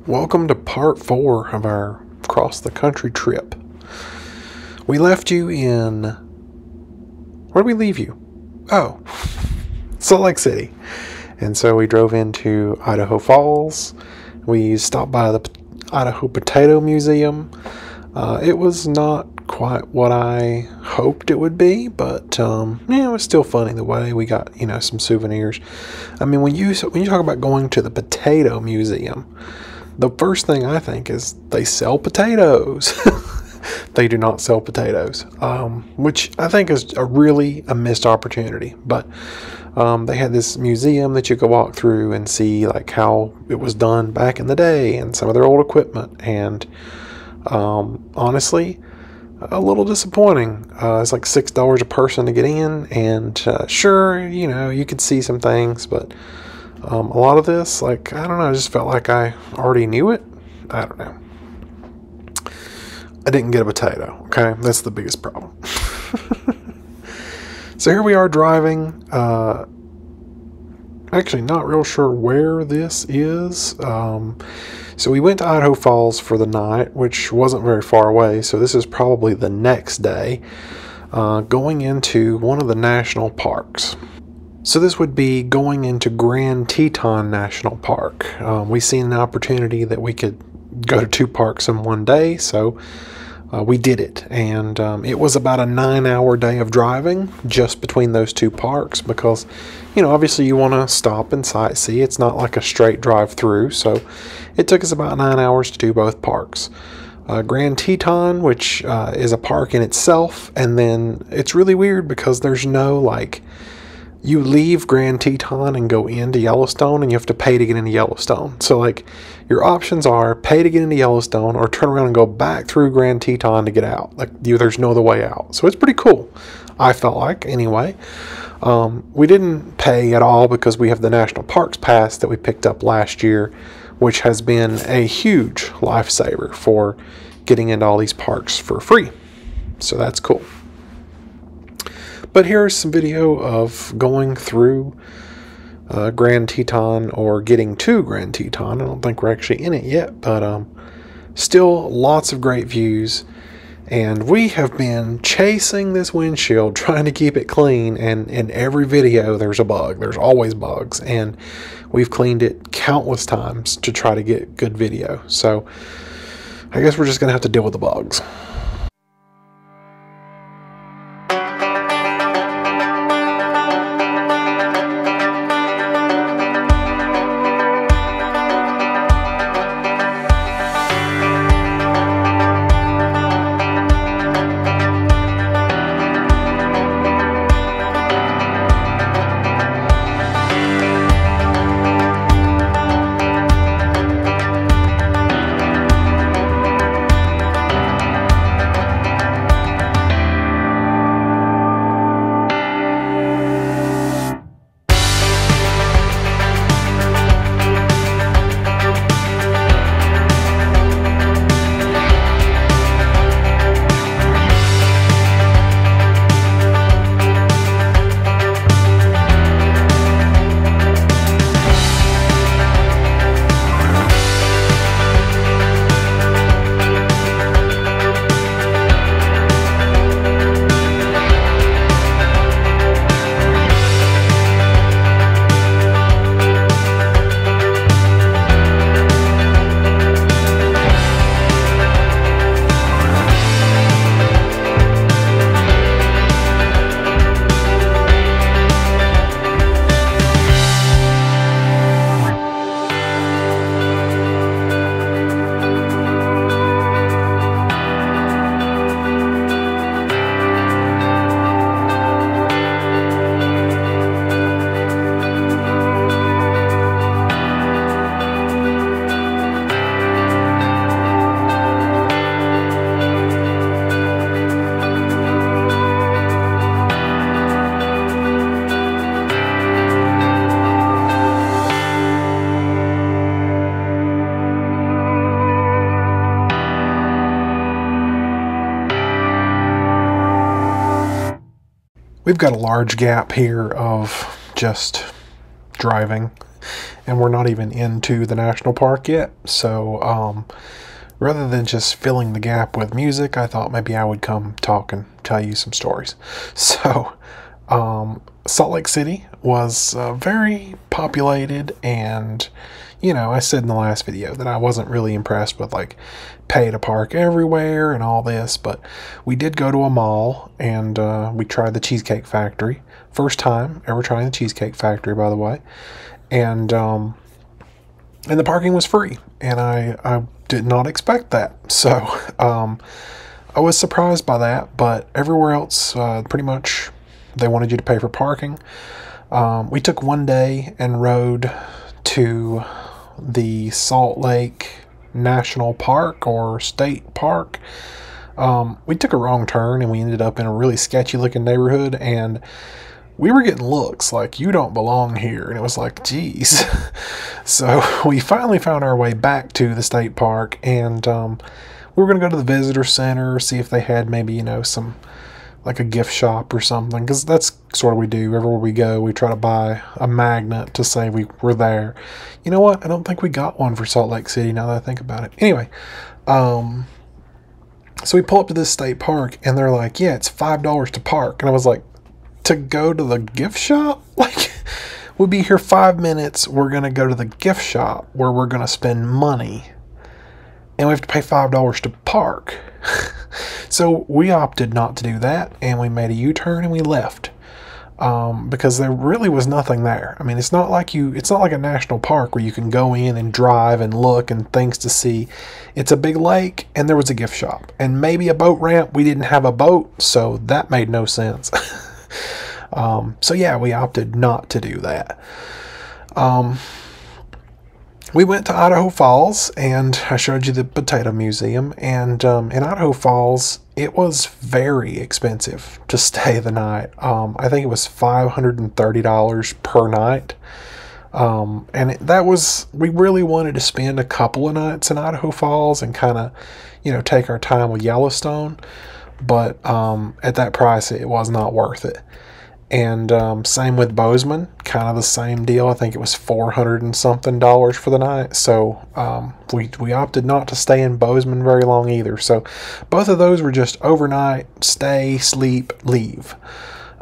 Welcome to part 4 of our cross the country trip. We left you in... Where did we leave you? Oh, Salt Lake City. And so we drove into Idaho Falls. We stopped by the Idaho Potato Museum. It was not quite what I hoped it would be, but yeah, it was still fun either way. We got, some souvenirs. I mean, when you talk about going to the Potato Museum, the first thing I think is they sell potatoes. They do not sell potatoes, which I think is a missed opportunity. But they had this museum that you could walk through and see like how it was done back in the day and some of their old equipment. And honestly, a little disappointing. It's like $6 a person to get in, and sure, you could see some things, but a lot of this, I don't know, I just felt like I already knew it. I don't know. I didn't get a potato, okay? That's the biggest problem. So here we are driving. Actually, not real sure where this is. So we went to Idaho Falls for the night, which wasn't very far away. So this is probably the next day, going into one of the national parks. So this would be going into Grand Teton National Park. We seen an opportunity that we could go to 2 parks in one day, so we did it. And it was about a 9-hour day of driving just between those 2 parks because, obviously you want to stop and sightsee. It's not like a straight drive through, so it took us about 9 hours to do both parks. Grand Teton, which is a park in itself, and then it's really weird because there's no you leave Grand Teton and go into Yellowstone, and you have to pay to get into Yellowstone. So your options are pay to get into Yellowstone or turn around and go back through Grand Teton to get out. There's no other way out. So it's pretty cool, I felt like, anyway. We didn't pay at all because we have the National Parks Pass that we picked up last year, which has been a huge lifesaver for getting into all these parks for free. So that's cool. But here's some video of going through Grand Teton, or getting to Grand Teton. I don't think we're actually in it yet, but still lots of great views. And we have been chasing this windshield, trying to keep it clean, and in every video there's a bug. There's always bugs, and we've cleaned it countless times to try to get good video. So I guess we're just going to have to deal with the bugs. We've got a large gap here of just driving. and we're not even into the national park yet. So rather than just filling the gap with music, I thought maybe I would come talk and tell you some stories. So Salt Lake City was very populated, and I said in the last video that I wasn't really impressed with like pay to park everywhere and all this, but we did go to a mall, and we tried the Cheesecake Factory. First time ever trying the Cheesecake Factory, by the way. And the parking was free, and I did not expect that. So I was surprised by that, but everywhere else, pretty much they wanted you to pay for parking. We took one day and rode to the Salt Lake National Park or State Park. We took a wrong turn and we ended up in a really sketchy looking neighborhood, and we were getting looks like, you don't belong here. And it was like, geez. So we finally found our way back to the state park, and we were going to go to the visitor center, see if they had maybe, some, like a gift shop or something. Because that's sort of what we do. Everywhere we go, we try to buy a magnet to say we were there. You know what? I don't think we got one for Salt Lake City now that I think about it. Anyway, so we pull up to this state park, and they're like, yeah, it's $5 to park. And I was like, to go to the gift shop? Like, we'll be here 5 minutes. We're going to go to the gift shop where we're going to spend money, and we have to pay $5 to park. So we opted not to do that, and we made a U-turn and we left. Because there really was nothing there. I mean, it's not like a national park where you can go in and drive and look and things to see. It's a big lake, and there was a gift shop and maybe a boat ramp. We didn't have a boat, so that made no sense. So yeah, we opted not to do that. We went to Idaho Falls, and I showed you the Potato Museum. And in Idaho Falls, it was very expensive to stay the night. I think it was $530 per night. And we really wanted to spend a couple of nights in Idaho Falls and kind of, take our time with Yellowstone. But at that price, it was not worth it. And same with Bozeman, kind of the same deal. I think it was $400 and something for the night. So we opted not to stay in Bozeman very long either. So both of those were just overnight, stay, sleep, leave.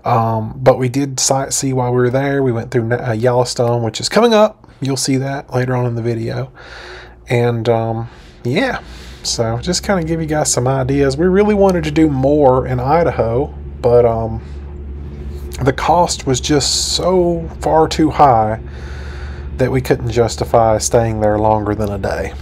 But we did sightsee while we were there. We went through Yellowstone, which is coming up. You'll see that later on in the video. And yeah, so just kind of give you guys some ideas. We really wanted to do more in Idaho, but the cost was just so far too high that we couldn't justify staying there longer than a day.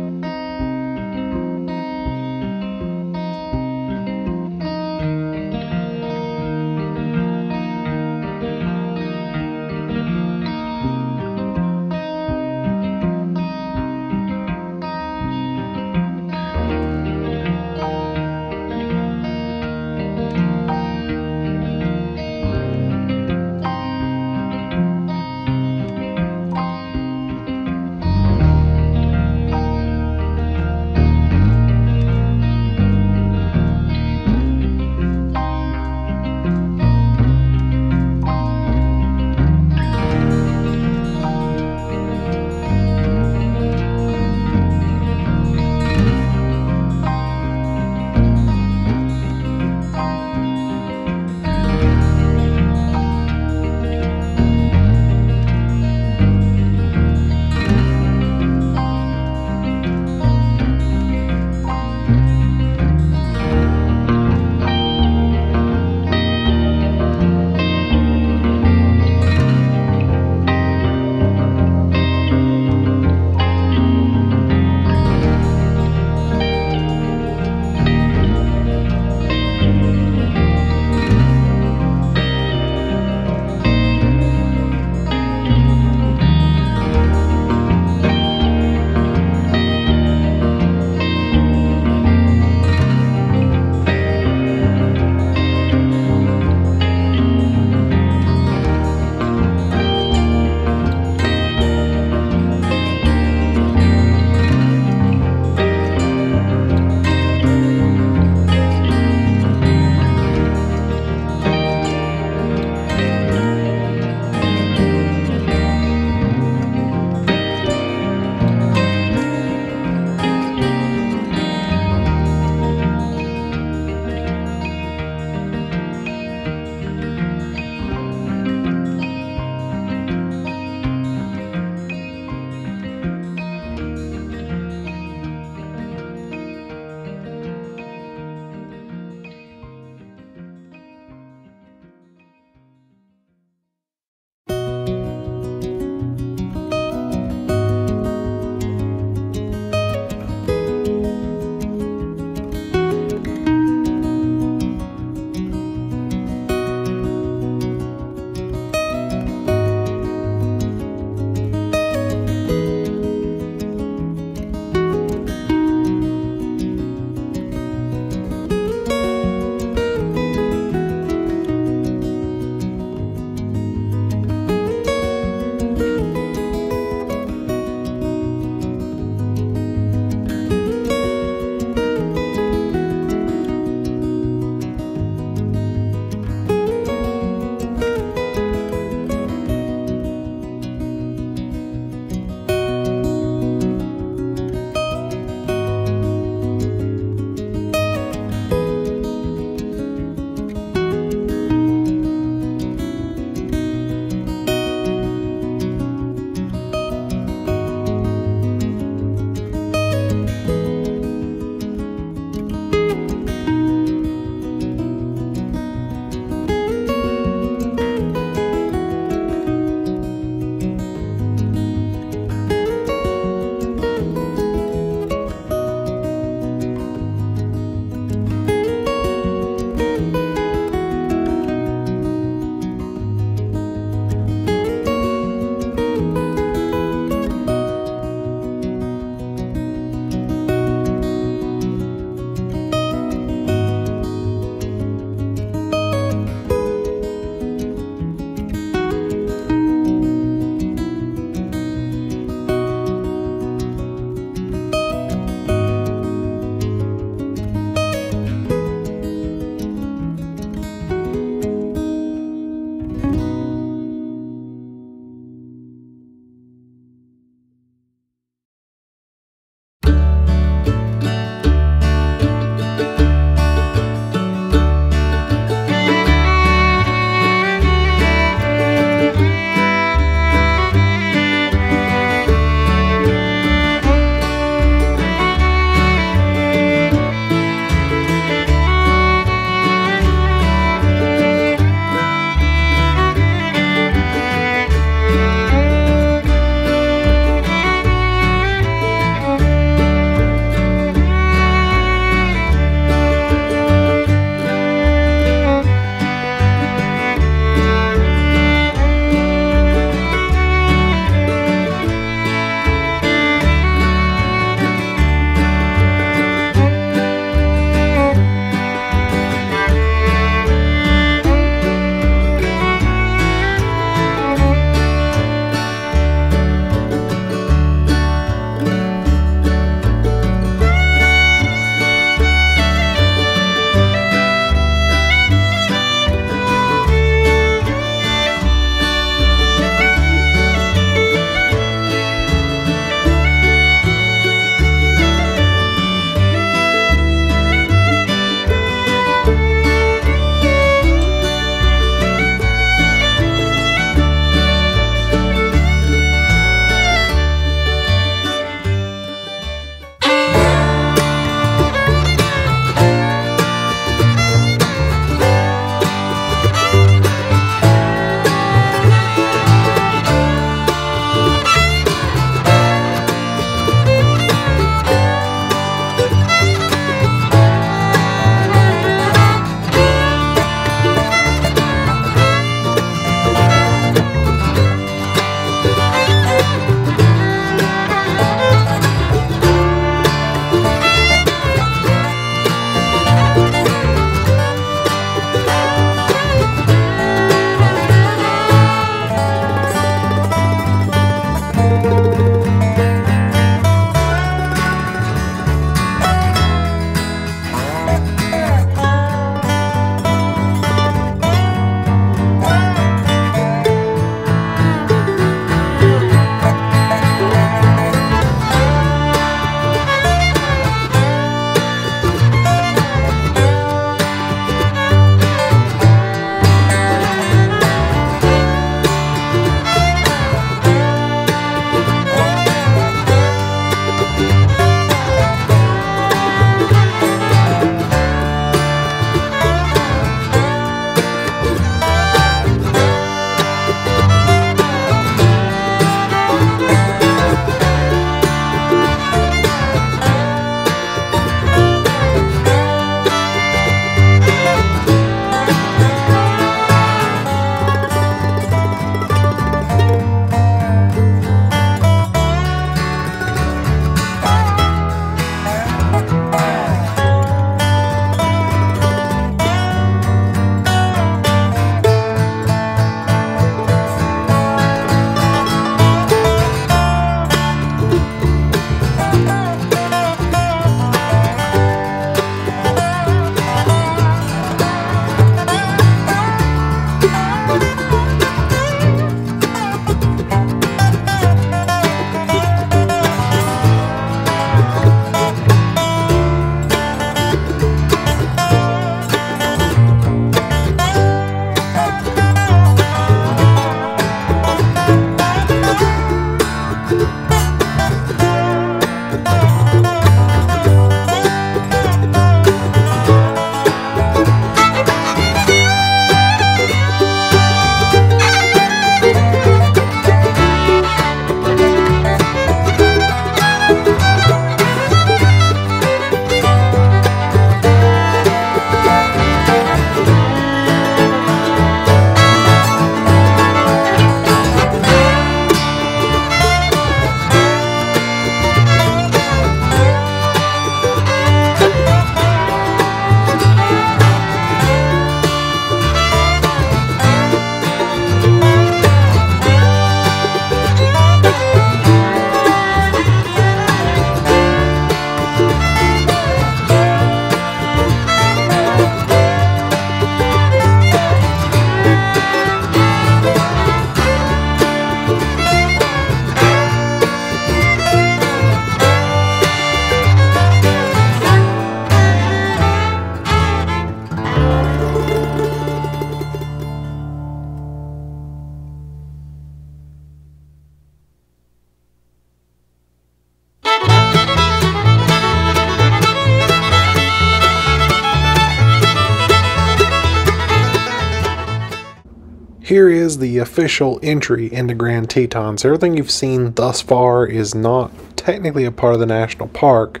Here is the official entry into Grand Teton. So everything you've seen thus far is not technically a part of the national park.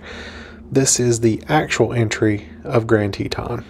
This is the actual entry of Grand Teton.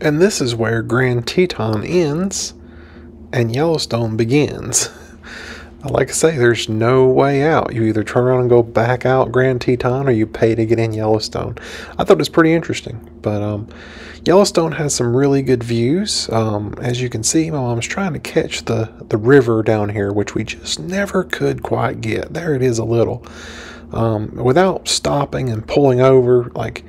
And this is where Grand Teton ends and Yellowstone begins. Like I say, there's no way out. You either turn around and go back out Grand Teton or you pay to get in Yellowstone. I thought it was pretty interesting. But Yellowstone has some really good views. As you can see, my mom's trying to catch the river down here, which we just never could quite get. There it is a little. Without stopping and pulling over, like,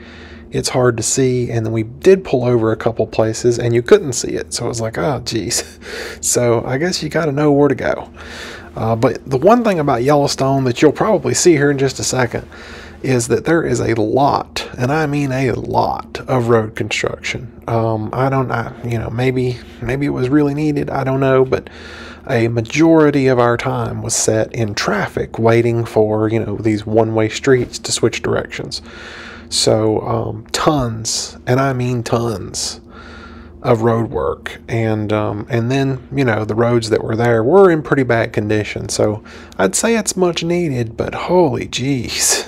it's hard to see. And then we did pull over a couple places and you couldn't see it. So it was like, oh, geez. So I guess you got to know where to go. But the one thing about Yellowstone that you'll probably see here in just a second is that there is a lot, and I mean a lot, of road construction. Maybe it was really needed, I don't know, but a majority of our time was set in traffic waiting for, these one-way streets to switch directions. So tons, and I mean tons, of road work, and then the roads that were there were in pretty bad condition. So I'd say it's much needed, but holy jeez.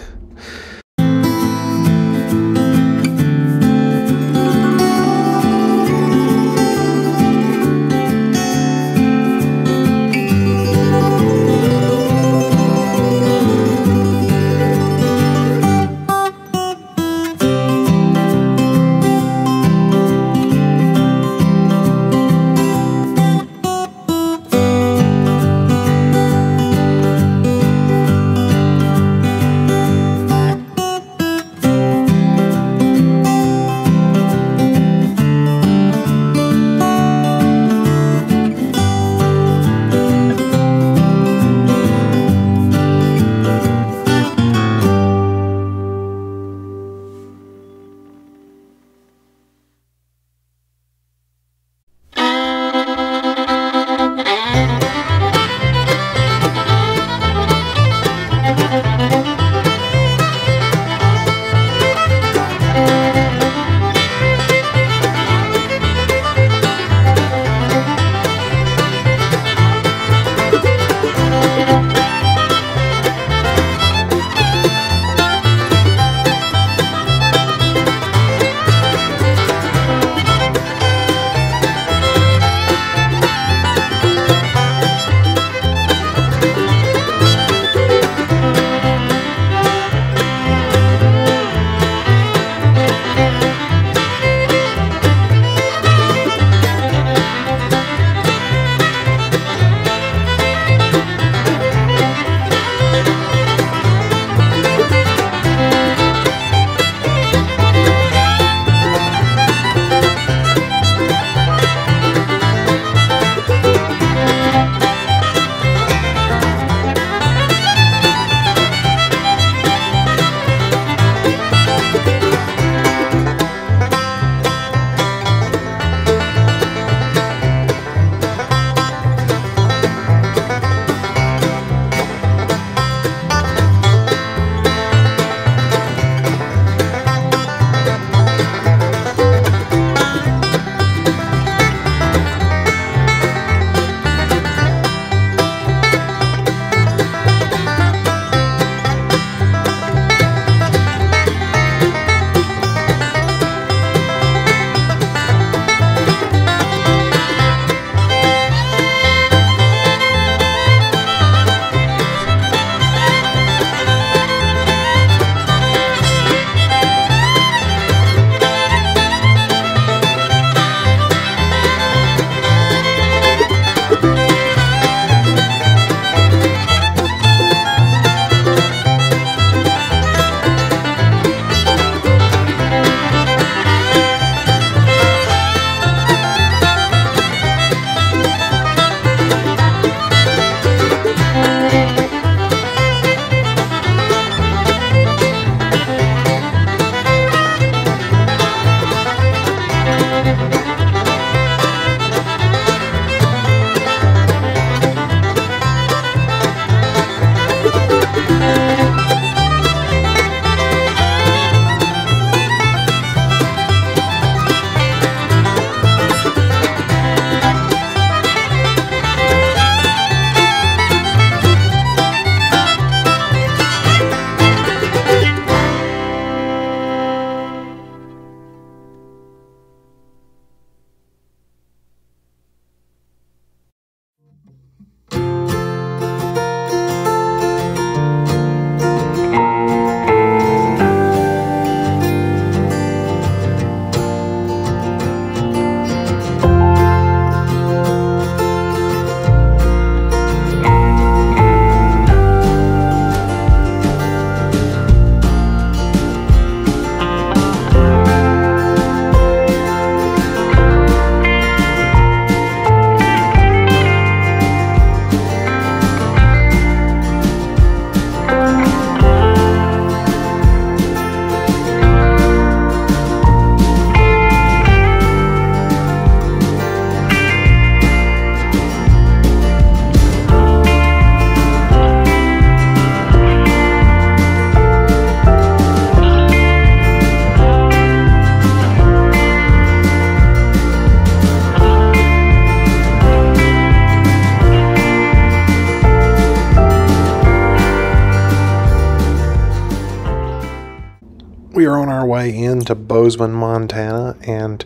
We are on our way into Bozeman, Montana, and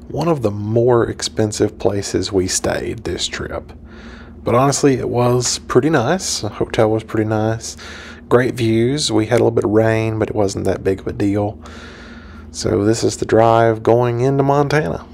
one of the more expensive places we stayed this trip. But honestly, it was pretty nice. The hotel was pretty nice. Great views. We had a little bit of rain, but it wasn't that big of a deal. So this is the drive going into Montana.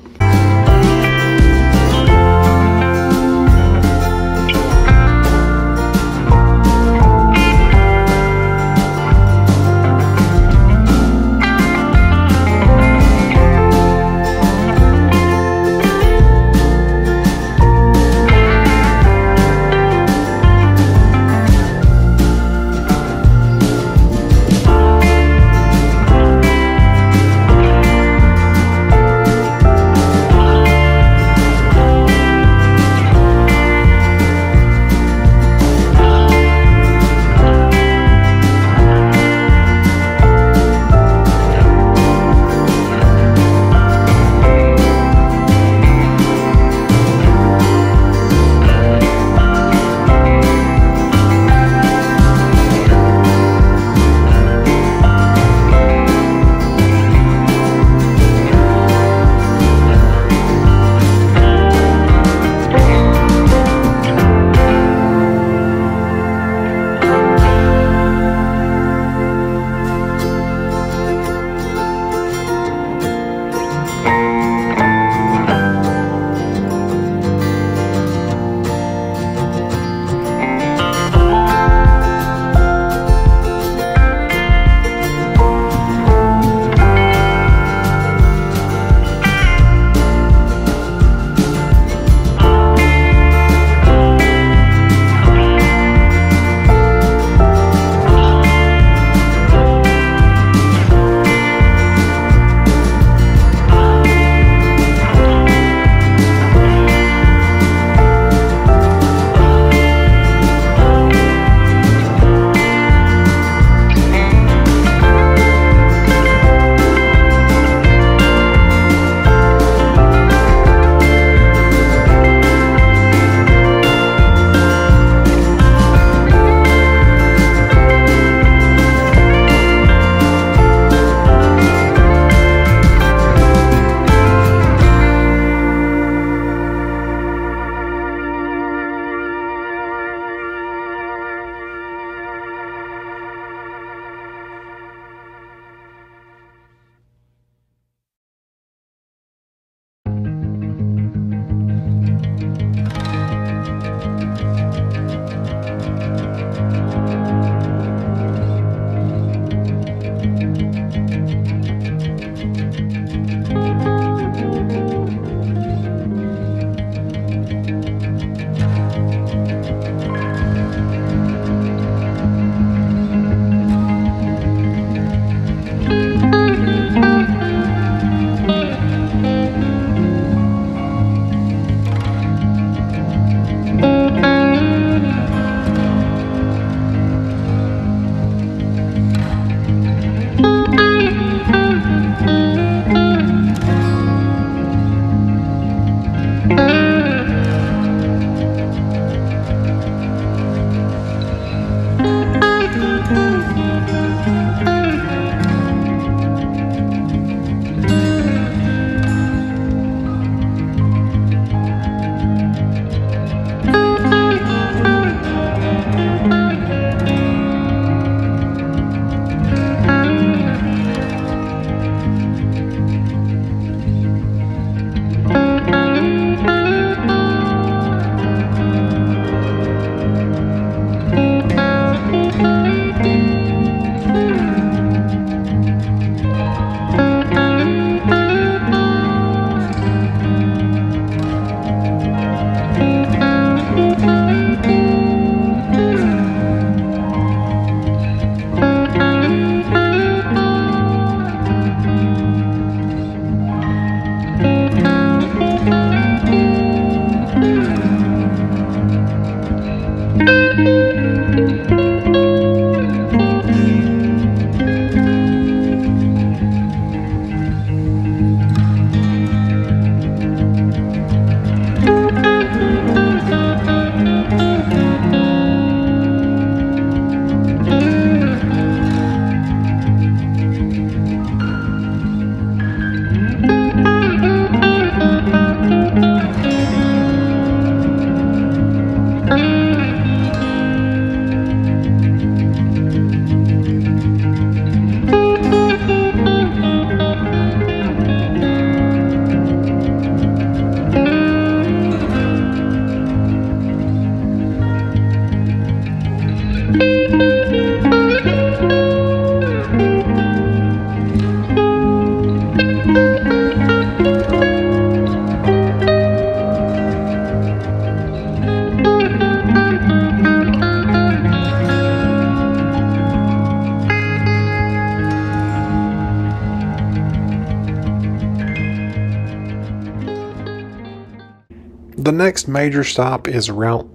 the next major stop is Mount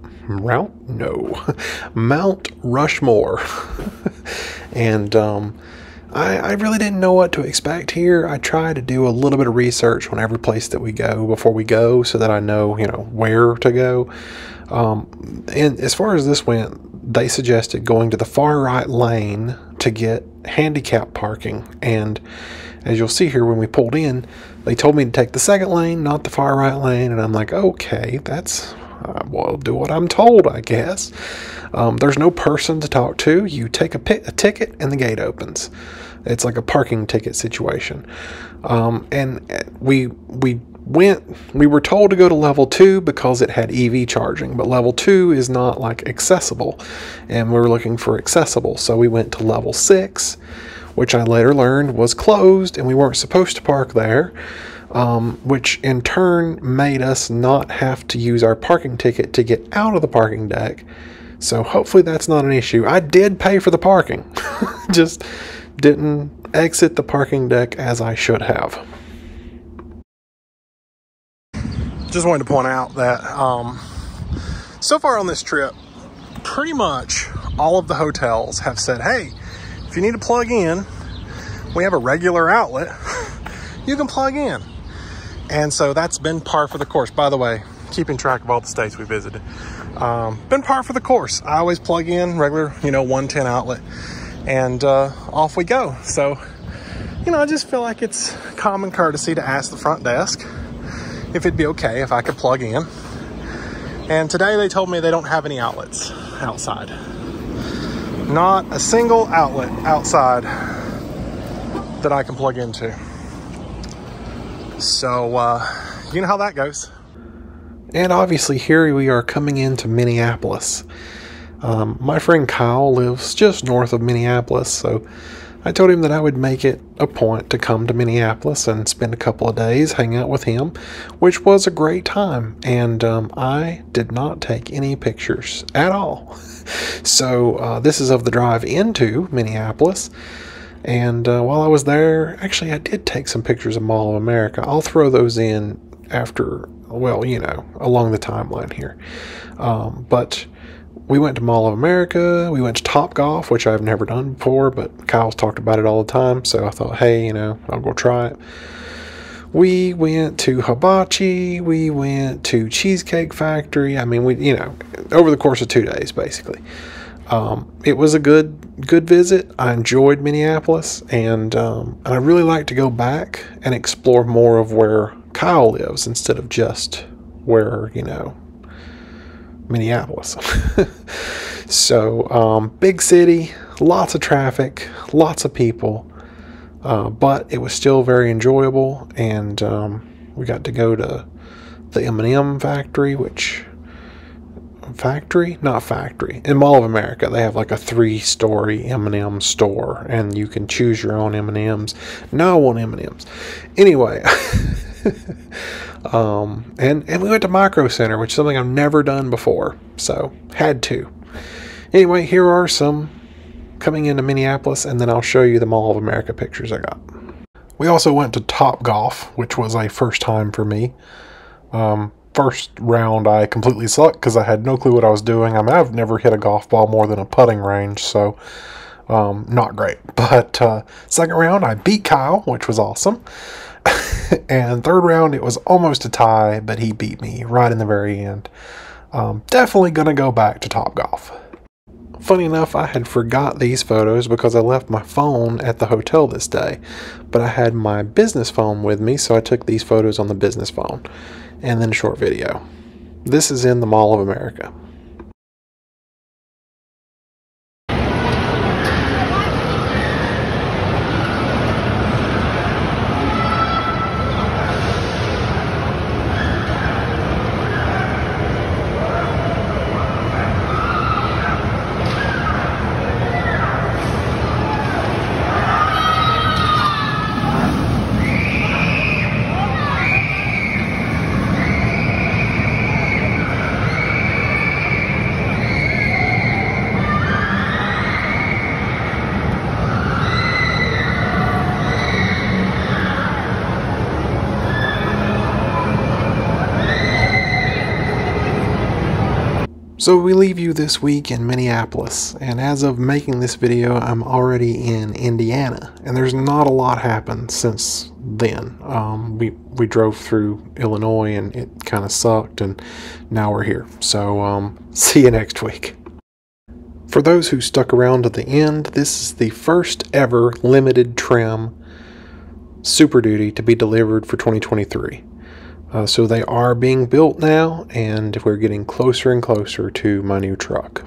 Rushmore. And I really didn't know what to expect here. I try to do a little bit of research on every place that we go before we go, so that I know, where to go. And as far as this went, they suggested going to the far right lane to get handicap parking. And as you'll see here, when we pulled in, they told me to take the second lane, not the far right lane. And I'm like, okay, well, I'll do what I'm told, I guess. There's no person to talk to. You take a ticket and the gate opens. It's like a parking ticket situation. And we were told to go to level 2 because it had EV charging, but level 2 is not like accessible, and we were looking for accessible. So we went to level 6, which I later learned was closed and we weren't supposed to park there. Which in turn made us not have to use our parking ticket to get out of the parking deck. So hopefully that's not an issue. I did pay for the parking, just didn't exit the parking deck as I should have. Just wanted to point out that so far on this trip, pretty much all of the hotels have said, hey, if you need to plug in, we have a regular outlet, you can plug in. And so that's been par for the course. By the way, keeping track of all the states we visited. Been par for the course. I always plug in regular, 110 outlet, and off we go. So, I just feel like it's common courtesy to ask the front desk if it'd be okay if I could plug in. And today they told me they don't have any outlets outside. Not a single outlet outside that I can plug into. So, you know how that goes. And obviously here we are coming into Minneapolis. My friend Kyle lives just north of Minneapolis, so I told him that I would make it a point to come to Minneapolis and spend a couple of days, hang out with him, which was a great time. And I did not take any pictures at all. So this is of the drive into Minneapolis. And while I was there, actually I did take some pictures of Mall of America. I'll throw those in after, well, along the timeline here. But we went to Mall of America, we went to Topgolf, which I've never done before, but Kyle's talked about it all the time, so I thought, hey, I'll go try it. We went to Hibachi, we went to Cheesecake Factory. I mean, over the course of 2 days, basically. It was a good visit. I enjoyed Minneapolis, and I really like to go back and explore more of where Kyle lives instead of just where, Minneapolis. So, big city, lots of traffic, lots of people, but it was still very enjoyable, and we got to go to the M&M factory, in Mall of America. They have like a 3-story M&M store, and you can choose your own M&Ms. No, I want M&Ms. Anyway, and we went to Micro Center, which is something I've never done before, so had to. Anyway, here are some coming into Minneapolis, and then I'll show you the Mall of America pictures I got. We also went to Topgolf, which was a first time for me. First round I completely sucked because I had no clue what I was doing. I mean, I've never hit a golf ball more than a putting range, so not great. But second round I beat Kyle, which was awesome. And third round it was almost a tie, but he beat me right in the very end. Definitely gonna go back to Topgolf. Funny enough, I had forgot these photos because I left my phone at the hotel this day, but I had my business phone with me, so I took these photos on the business phone, and then a short video. This is in the Mall of America. So we leave you this week in Minneapolis, and as of making this video, I'm already in Indiana, and there's not a lot happened since then. We drove through Illinois, and it kind of sucked, and now we're here. So see you next week. For those who stuck around to the end, this is the first ever limited trim Super Duty to be delivered for 2023. So they are being built now, and we're getting closer and closer to my new truck.